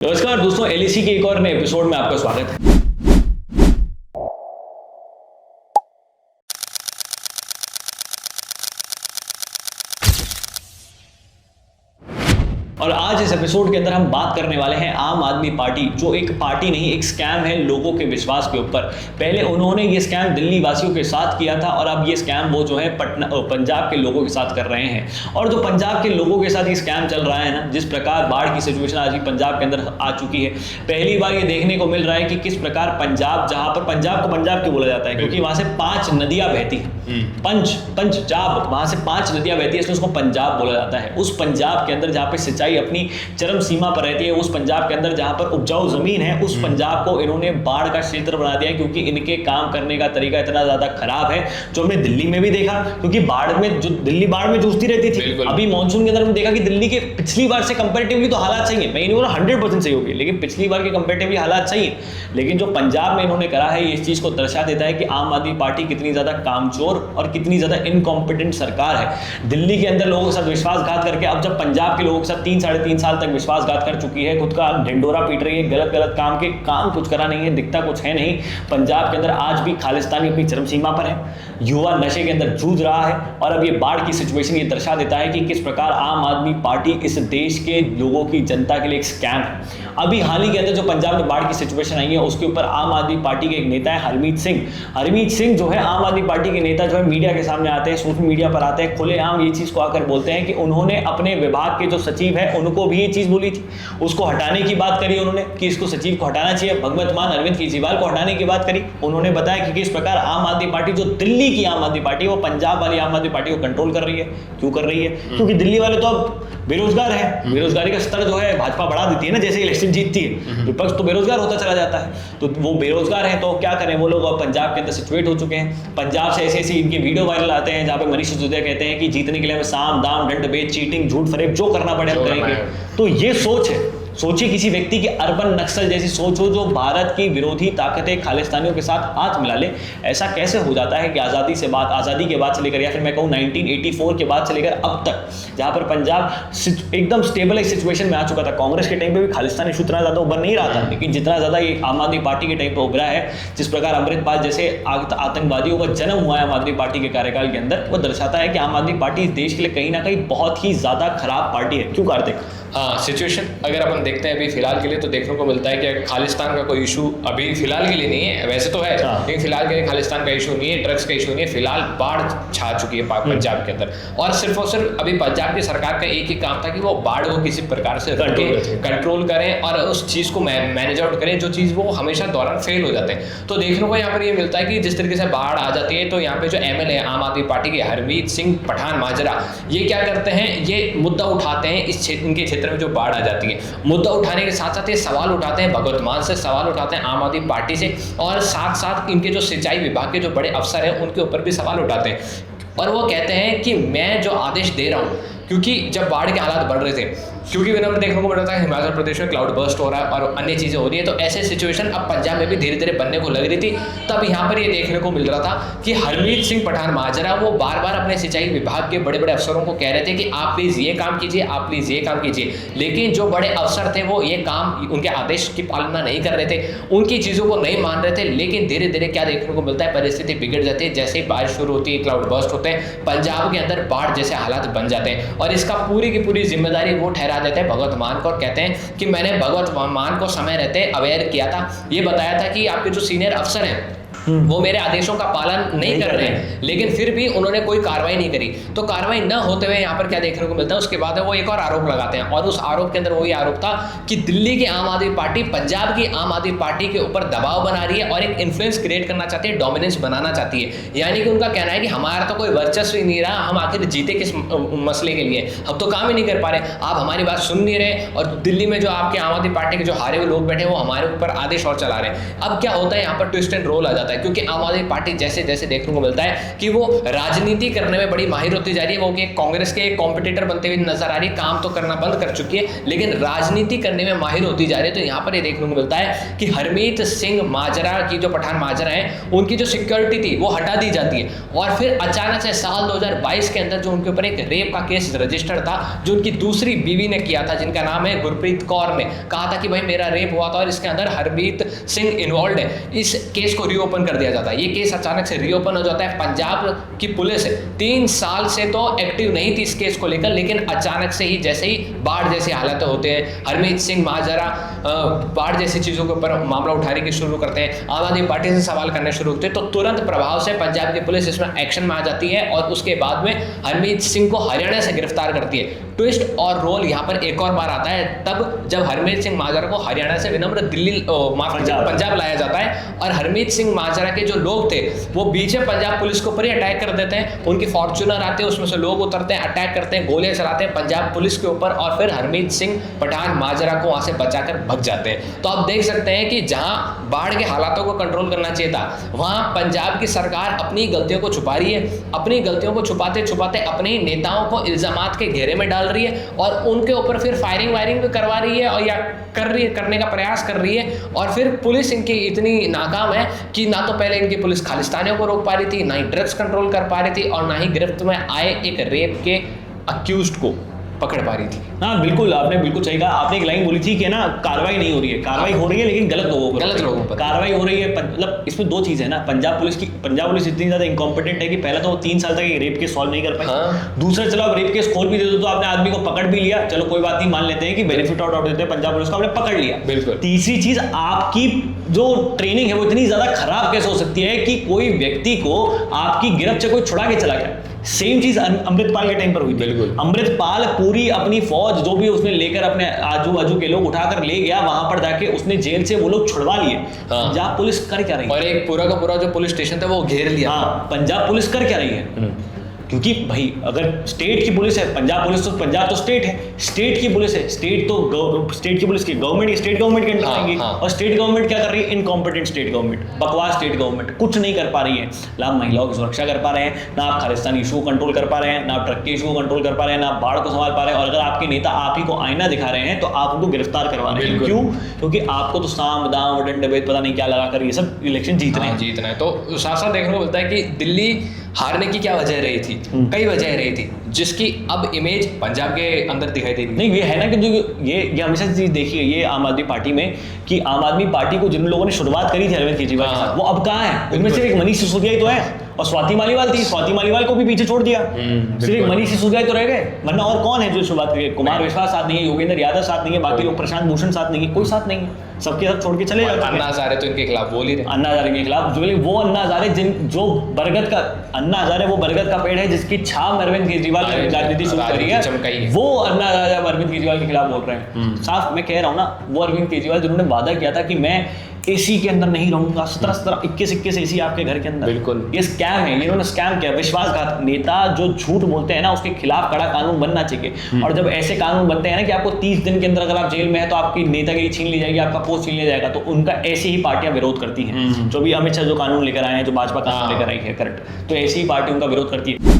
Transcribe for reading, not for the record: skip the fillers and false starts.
नमस्कार दोस्तों, एलईसी के एक और नए एपिसोड में आपका स्वागत है। और आज इस एपिसोड के अंदर हम बात करने वाले हैं आम आदमी पार्टी, जो एक पार्टी नहीं एक स्कैम है लोगों के विश्वास के ऊपर। पहले उन्होंने ये स्कैम दिल्ली वासियों के साथ किया था और अब ये स्कैम वो जो है पंजाब के लोगों के साथ कर रहे हैं। और जो पंजाब के लोगों के साथ ये स्कैम चल रहा है ना, जिस प्रकार बाढ़ की सिचुएशन आज भी पंजाब के अंदर आ चुकी है, पहली बार ये देखने को मिल रहा है कि किस प्रकार पंजाब, जहां पर पंजाब को पंजाब क्यों बोला जाता है, क्योंकि वहां से 5 नदियां बहती हैं। पंजाब, वहां से 5 नदियां बहती है, इसलिए उसको पंजाब बोला जाता है। उस पंजाब के अंदर जहां पे सिंचाई अपनी चरम सीमा पर रहती है, उस पंजाब के अंदर जहां पर उपजाऊ जमीन है, उस पंजाब को इन्होंने बाढ़ का क्षेत्र बना दिया है, क्योंकि इनके काम करने का तरीका इतना ज्यादा खराब है, जो हमने दिल्ली में भी देखा। क्योंकि बाढ़ में, जो दिल्ली बाढ़ में जूझती रहती थी, अभी मानसून के अंदर हमने देखा कि दिल्ली के पिछली बार से कंपैरेटिवली तो हालात सही है। मैं नहीं बोल रहा 100% सही होगी, लेकिन पिछली बार के कंपैरेटिवली हालात सही है। लेकिन जो पंजाब में इन्होंने करा है, ये इस चीज को दर्शा देता है कि आम आदमी पार्टी कितनी ज्यादा कामचोर और कितनी ज्यादा इनकॉम्पिटेंट सरकार है। दिल्ली के अंदर लोगों के साथ विश्वासघात करके अब जब पंजाब के लोगों के साथ 3-3.5 साल तक विश्वासघात कर चुकी है, खुद का ढिंडोरा पीट रही है, गलत काम कुछ करा नहीं है, दिखता कुछ है नहीं। पंजाब के अंदर आज भी खालिस्तानी अपनी चरम सीमा पर है, युवा नशे के अंदर जूझ रहा है। और अब ये बाढ़ की सिचुएशन ये दर्शा देता है कि किस प्रकार आम आदमी पार्टी इस देश के लोगों की, जनता के लिए एक स्कैम है। अभी हाल ही के अंदर जो पंजाब में बाढ़ की सिचुएशन आई है, उसके ऊपर आम आदमी पार्टी के एक नेता है हरमीत सिंह जो है, आम आदमी पार्टी के नेता जो है, मीडिया के सामने आते हैं, सोशल मीडिया पर आते हैं, खुलेआम ये चीज को आकर बोलते हैं कि उन्होंने अपने विभाग के जो सचिव है उनको भी ये चीज बोली थी, उसको हटाने की बात करी उन्होंने कि इसको सचिव को हटाना चाहिए। भगवंत मान अरविंद केजरीवाल को हटाने की बात करी। उन्होंने बताया कि किस प्रकार आम आदमी पार्टी, जो दिल्ली की आम आदमी पार्टी, वो पंजाब वाली आम आदमी पार्टी को कंट्रोल कर रही है। क्यों कर रही है? क्योंकि दिल्ली वाले तो अब बेरोजगार है, बेरोजगारी का स्तर जो है भाजपा बढ़ा देती है ना, जैसे इलेक्शन जीतती है, विपक्ष तो बेरोजगार होता चला जाता है। तो वो बेरोजगार है तो क्या करें, वो लोग अब पंजाब के अंदर सिचुएट हो चुके हैं। पंजाब से ऐसे इनके वीडियो वायरल आते हैं जहां पे मनीष सिसोदिया कहते हैं कि जीतने के लिए हमें साम दाम दंड भेद चीटिंग झूठ फरेब जो करना पड़े हम करेंगे। तो ये सोच है, सोचिए किसी व्यक्ति की अर्बन नक्सल जैसी सोच हो, जो भारत की विरोधी ताकतें खालिस्तानियों के साथ हाथ मिला ले। ऐसा कैसे हो जाता है कि आज़ादी के बाद से लेकर, या फिर मैं कहूँ 1984 के बाद से लेकर अब तक, जहां पर पंजाब एकदम स्टेबल सिचुएशन में आ चुका था। कांग्रेस के टाइम पे भी खालिस्तान इशू इतना ज़्यादा उभर नहीं रहा था, लेकिन जितना ज़्यादा ये आम आदमी पार्टी के टाइम पर उभरा है, जिस प्रकार अमृतपाल जैसे आतंकवादियों का जन्म हुआ है आम आदमी पार्टी के कार्यकाल के अंदर, वो दर्शाता है कि आम आदमी पार्टी इस देश के लिए कहीं ना कहीं बहुत ही ज़्यादा खराब पार्टी है। क्यों कार्तिक? हाँ, सिचुएशन अगर अपन देखते हैं अभी फिलहाल के लिए, तो देखने को मिलता है कि खालिस्तान का कोई इशू अभी फिलहाल के लिए नहीं है। वैसे तो है, लेकिन फिलहाल के लिए खालिस्तान का इशू नहीं है, ड्रग्स का इशू नहीं है। फिलहाल बाढ़ छा चुकी है पंजाब के अंदर, और सिर्फ अभी पंजाब की सरकार का एक ही काम था कि वो बाढ़ को किसी प्रकार से कंट्रोल करें और उस चीज़ को मैनेज आउट करें, जो चीज़ वो हमेशा दौरान फेल हो जाते हैं। तो देखने को यहाँ पर ये मिलता है कि जिस तरीके से बाढ़ आ जाती है, तो यहाँ पे जो MLA आम आदमी पार्टी के हरमीत सिंह पठान माजरा, ये क्या करते हैं, ये मुद्दा उठाते हैं इनके क्षेत्र में जो बाढ़ आ जाती है। मुद्दा उठाने के साथ साथ ये सवाल उठाते हैं भगवंत मान से, सवाल उठाते हैं आम आदमी पार्टी से, और साथ साथ इनके जो सिंचाई विभाग के जो बड़े अफसर हैं उनके ऊपर भी सवाल उठाते हैं। और वो कहते हैं कि मैं जो आदेश दे रहा हूँ, क्योंकि जब बाढ़ के हालात बढ़ रहे थे, क्योंकि विनम्र देखने को मिल रहा था हिमाचल प्रदेश में क्लाउड बर्स्ट हो रहा है और अन्य चीज़ें हो रही है, तो ऐसे सिचुएशन अब पंजाब में भी धीरे धीरे बनने को लग रही थी। तब यहाँ पर ये देखने को मिल रहा था कि हरमीत सिंह पठान माजरा वो बार बार अपने सिंचाई विभाग के बड़े बड़े अफसरों को कह रहे थे कि आप प्लीज़ ये काम कीजिए, आप प्लीज़ ये काम कीजिए, लेकिन जो बड़े अफसर थे वो ये काम, उनके आदेश की पालना नहीं कर रहे थे, उनकी चीज़ों को नहीं मान रहे थे। लेकिन धीरे धीरे क्या देखने को मिलता है, परिस्थिति बिगड़ जाती है। जैसे ही बारिश शुरू होती है, क्लाउड बर्स्ट होते हैं, पंजाब के अंदर बाढ़ जैसे हालात बन जाते हैं, और इसका पूरी की पूरी जिम्मेदारी वो ठहरा देते हैं भगवंत मान को, और कहते हैं कि मैंने भगवंत मान को समय रहते अवेयर किया था, ये बताया था कि आपके जो सीनियर अफसर हैं वो मेरे आदेशों का पालन नहीं कर रहे हैं, लेकिन फिर भी उन्होंने कोई कार्रवाई नहीं करी। तो कार्रवाई न होते हुए यहाँ पर क्या देखने को मिलता है, उसके बाद वो एक और आरोप लगाते हैं, और उस आरोप के अंदर वही आरोप था कि दिल्ली की आम आदमी पार्टी पंजाब की आम आदमी पार्टी के ऊपर दबाव बना रही है और एक इन्फ्लुएंस क्रिएट करना चाहती है, डोमिनेंस बनाना चाहती है। यानी कि उनका कहना है कि हमारा तो कोई वर्चस्व ही नहीं रहा, हम आखिर जीते किस मसले के लिए, हम तो काम ही नहीं कर पा रहे, आप हमारी बात सुन नहीं रहे, और दिल्ली में जो आपके आम आदमी पार्टी के जो हारे हुए लोग बैठे वो हमारे ऊपर आदेश और चला रहे हैं। अब क्या होता है, यहाँ पर ट्विस्ट एंड रोल आ जाता जाता है, क्योंकि आम आदमी पार्टी जैसे जैसे देखने को मिलता है कि वो राजनीति करने में बड़ी माहिर होती जा रही है, वो कि कांग्रेस के कॉम्पिटिटर बनते हुए नजर आ रही है, काम तो करना बंद कर चुकी है लेकिन राजनीति करने में माहिर होती जा रही है। तो यहाँ पर ये देखने को मिलता है कि हरमीत सिंह माजरा की जो पठान माजरा है उनकी जो सिक्योरिटी थी वो हटा दी जाती है, और फिर अचानक से साल 2022 के अंदर जो उनके ऊपर एक रेप का केस रजिस्टर्ड था, जो उनकी दूसरी बीवी ने किया था, जिनका नाम है गुरप्रीत कौर, ने कहा था कि भाई मेरा रेप हुआ था और इसके अंदर हरमीत सिंह इन्वॉल्व है, इस केस को रीओपन कर दिया जाता है। ये केस अचानक से रीओपन हो जाता है। पंजाब की पुलिस 3 साल से तो एक्टिव नहीं थी इस केस को लेकर, लेकिन अचानक से ही जैसे ही बाढ़ जैसे हालात होते हैं, हरमीत सिंह माजरा बाढ़ जैसी चीजों के ऊपर मामला उठाने की शुरू करते हैं, आम आदमी पार्टी से सवाल करने शुरू होते हैं, तो तुरंत प्रभाव से पंजाब की पुलिस इसमें एक्शन में आ जाती है और उसके बाद में हरमीत सिंह को हरियाणा से गिरफ्तार करती है। ट्विस्ट और रोल यहाँ पर एक और बार आता है तब जब हरमीत सिंह माजरा को हरियाणा से विनम्र दिल्ली पंजाब लाया जाता है, और हरमीत सिंह माजरा के जो लोग थे वो बीच में पंजाब पुलिस के ऊपर ही अटैक कर देते हैं। उनकी फॉर्च्यूनर आते हैं, उसमें से लोग उतरते हैं, अटैक करते हैं, गोलियां चलाते हैं पंजाब पुलिस के ऊपर, और फिर हरमीत सिंह पठान माजरा को वहां से बचाकर भग जाते हैं। तो आप देख सकते हैं कि जहां बाढ़ के हालातों को कंट्रोल करना चाहिए था, वहां पंजाब की सरकार अपनी गलतियों को छुपा रही है, अपनी गलतियों को छुपाते छुपाते अपने नेताओं को इल्जामात के घेरे में डाल रही है और उनके ऊपर फिर फायरिंग वायरिंग भी करवा रही है और या करने का प्रयास कर रही है। और फिर पुलिस इनकी इतनी नाकाम है कि ना तो पहले इनकी पुलिस खालिस्तानियों को रोक पा रही थी, ना ही ड्रग्स कंट्रोल कर पा रही थी, और ना ही गिरफ्त में आए एक रेप के अक्यूज्ड को पकड़ पा रही थी। हाँ बिल्कुल, आपने बिल्कुल सही कहा। आपने एक लाइन बोली थी कि ना कार्रवाई नहीं हो रही है, कार्रवाई हो रही है लेकिन गलत लोगों पर कार्रवाई हो रही है। मतलब इसमें 2 चीज़ है ना, पंजाब पुलिस इतनी ज़्यादा इनकॉम्पिटेंट है कि पहला तो वो 3 साल तक एक रेप केस सॉल्व नहीं कर पाई। हाँ। दूसरा, चलो आप रेप केस खोल भी दे दो तो आपने आदमी को पकड़ भी लिया, चलो कोई बात नहीं, मान लेते हैं कि बेनिफिट आउट देते हैं पंजाब पुलिस को, आपने पकड़ लिया। बिल्कुल। तीसरी चीज़, आपकी जो ट्रेनिंग है वो इतनी ज़्यादा खराब कैसे हो सकती है कि कोई व्यक्ति को आपकी गिरफ्त से कोई छुड़ा के चला गया। सेम चीज अमृतपाल के टाइम पर हुई। बिल्कुल। अमृतपाल पूरी अपनी फौज जो भी उसने लेकर अपने आजू बाजू के लोग उठाकर ले गया, वहां पर जाके उसने जेल से वो लोग छुड़वा लिए। पंजाब पुलिस कर क्या रही है? और एक पूरा का पूरा जो पुलिस स्टेशन था वो घेर लिया। हाँ, पंजाब पुलिस कर क्या रही है? क्योंकि भाई अगर स्टेट की पुलिस है, पंजाब पुलिस तो, पंजाब तो स्टेट है, स्टेट की पुलिस है, स्टेट की पुलिस की गवर्नमेंट, स्टेट गवर्नमेंट के अंडर आएंगी। और स्टेट गवर्नमेंट क्या कर रही है? इनकॉम्पिटेंट स्टेट गवर्नमेंट, बकवास स्टेट गवर्नमेंट, कुछ नहीं कर पा रही है। ना आप महिलाओं की सुरक्षा कर पा रहे हैं, ना आप खालिस्तानी इशू को कंट्रोल कर पा रहे हैं, ना आप ट्रक के इशू को कंट्रोल कर पा रहे हैं, ना आप बाढ़ को संभाल पा रहे हैं। और अगर आपके नेता आप ही को आईना दिखा रहे हैं तो आप उनको गिरफ्तार करवा रहे हैं। क्यों? क्योंकि आपको तो साम दाम वडन डबेत पता नहीं क्या लगाकर ये सब इलेक्शन जीतने हैं। तो साथ साथ देखने को मिलता है कि दिल्ली हारने की क्या वजह रही थी? कई वजह रही थी जिसकी अब इमेज पंजाब के अंदर दिखाई दे रही है। नहीं, ये है ना कि जो ये हमेशा चीज देखी है ये आम आदमी पार्टी में, कि आम आदमी पार्टी को जिन लोगों ने शुरुआत करी थी अरविंद केजरीवाल के साथ, वो अब कहाँ है? उनमें सिर्फ एक मनीष सिसोदिया ही तो है, और स्वाति मालीवाल थी, स्वाति मालीवाल को भी पीछे छोड़ दिया, सिर्फ मनीष सिसोदिया तो रह गए। वरना और कौन है जो शुरुआत करी? कुमार विश्वास साथ नहीं है, योगेंद्र यादव साथ नहीं है, बाकी लोग, प्रशांत भूषण साथ नहीं है, कोई साथ नहीं है, सबके साथ छोड़ के चले जाते हैं। अन्ना हजारे तो इनके खिलाफ बोल ही रहे। अन्ना हजारे के खिलाफ वो अन्ना हजारे जो बरगद का अन्ना हजारे, वो बरगद का पेड़ है जिसकी छाम अरविंद केजरीवाल ने राजनीति शुरू करी है, वो अन्ना हजारे अरविंद केजरीवाल के खिलाफ बोल रहे हैं। साफ मैं कह रहा हूँ ना, वो अरविंद केजरीवाल जिन्होंने वादा किया था कि मैं एसी के अंदर नहीं रहूंगा, 17 21 एसी आपके घर के अंदर। बिल्कुल, ये स्कैम है, इन्होंने स्कैम किया, विश्वासघात। नेता जो झूठ बोलते हैं ना उसके खिलाफ कड़ा कानून बनना चाहिए। और जब ऐसे कानून बनते हैं ना कि आपको 30 दिन के अंदर अगर आप जेल में है तो आपकी नेतागिरी छीन ली जाएगी, आपका पोस्ट छीन लिया जाएगा, तो उनका ऐसे ही पार्टियां विरोध करती हैं। जो भी अमित शाह जो कानून लेकर आए हैं, जो भाजपा कानून लेकर आई है, करेक्ट, तो ऐसी ही पार्टी उनका विरोध करती है।